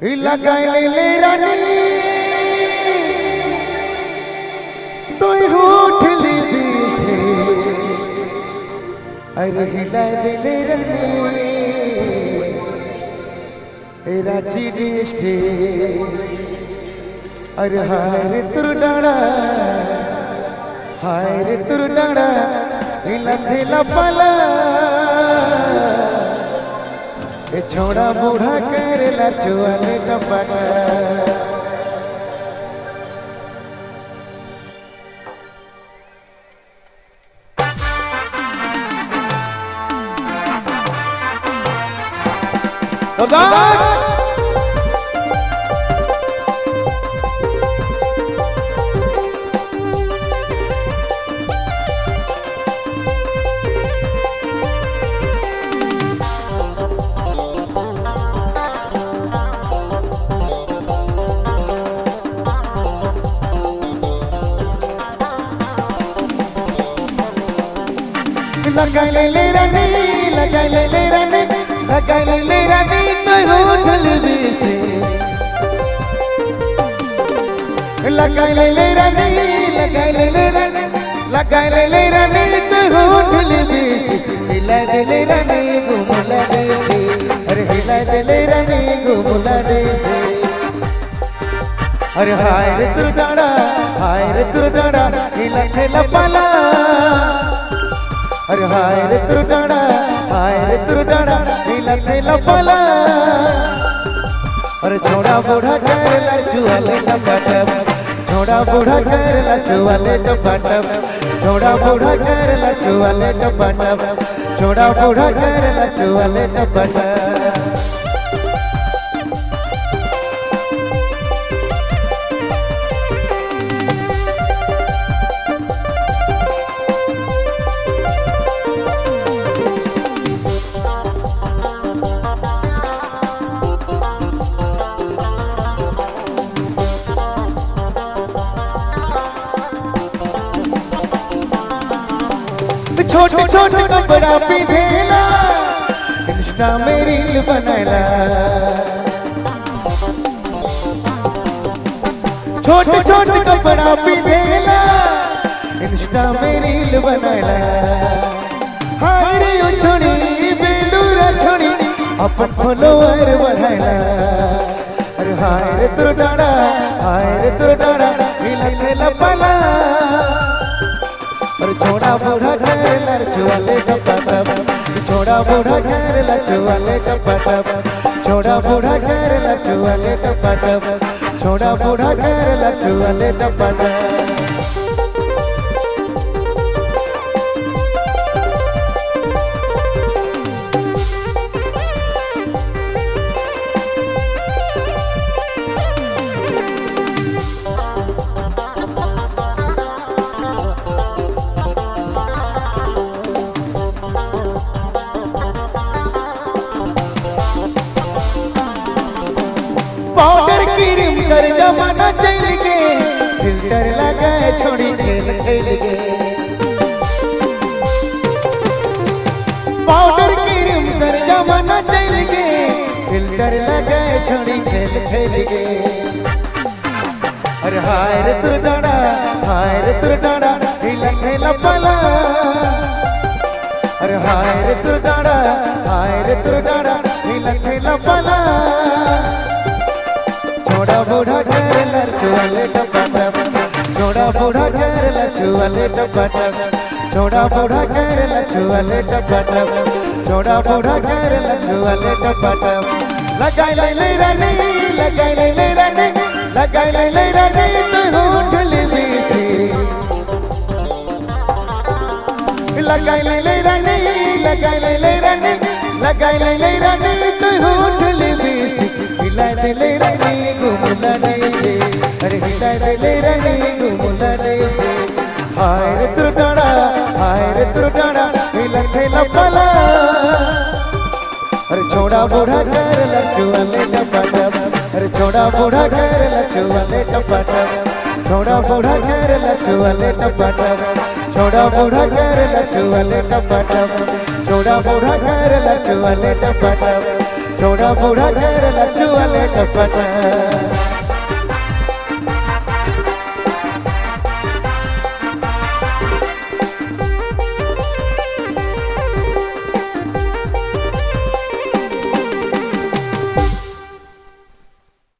लगाई ले रानी तो होठ ले बीठे अरे हिला दे ले रानी रांची डिस्टे अरे हाय रे तुर डाड़ा हाय रे तुर डाड़ा हिला थेला पाला छोड़ा बूढ़ा करेला चुआले टपटा लगाई ले रानी लगाई ले रानी लगाई ले रानी तो होठल बीचे लगाई ले रानी लगाई ले रानी लगाई ले रानी तो होठल बीचे हिला दे रानी घुमला दे अरे हिला दे रानी घुमला दे अरे हाय रे तुर डाड़ा हाय रे तुर डाड़ा हिला थेला पाला अरे हाय रे तुर डाड़ा हिला थेला पाला अरे छोड़ा बूढ़ा करेला चुआले टपटप छोड़ा बूढ़ा करेला चुआले टपटप छोड़ा बूढ़ा करेला चुआले टपटप छोड़ा बूढ़ा करेला चुआले टपटप छोटे छोटे कपड़ा पिधेला इंस्टा में रील बनाला छोटे छोटे कपड़ा पिधेला इंस्टा में रील बनाला हाय रे ओ छोड़ी बेलूरा छोड़ी अपन फॉलोअर बढ़ाला अरे हाय रे तुर डाड़ा हिला थेला पाला छोड़ा बूढ़ा करेला चुआले टपटप छोड़ा बूढ़ा करेला चुआले टपटप छोड़ा बूढ़ा करेला चुआले टपटप छोड़ा बूढ़ा करेला चुआले टपटप पाउडर क्रीम कर जमाना चल के फिल्टर लगाए छोड़ी खेल खेल के पाउडर क्रीम कर जमाना चल के फिल्टर लगाए छोड़ी खेल खेल के अरे हाय रे तुर डाड़ा हिला थेला पाला अरे हाय रे तुर डाड़ा हिला थेला पाला छोड़ा बूढ़ा करेला चुआले टपटप छोड़ा बूढ़ा करेला चुआले टपटप छोड़ा बूढ़ा करेला चुआले टपटप छोड़ा बूढ़ा करेला चुआले टपटप लगाई ले रानी लगाई ले रानी लगाई ले रानी तो होठल बीचे लगाई ले रानी लगाई ले रानी लगाई ले रानी तो होठल बीचे हिला दे रानी घुमला दे अरे हिला दे रानी घुमला दे हाय रे तुर डाड़ा हिला थेला पाला अरे छोड़ा बूढ़ा करेला चुआले टपटप अरे छोड़ा बूढ़ा करेला चुआले टपटप छोड़ा बूढ़ा करेला चुआले टपटप छोड़ा बूढ़ा करेला चुआले टपटप छोड़ा बूढ़ा करेला चुआले टपटप छोड़ा बूढ़ा कर लच्छू वाले टपा टप।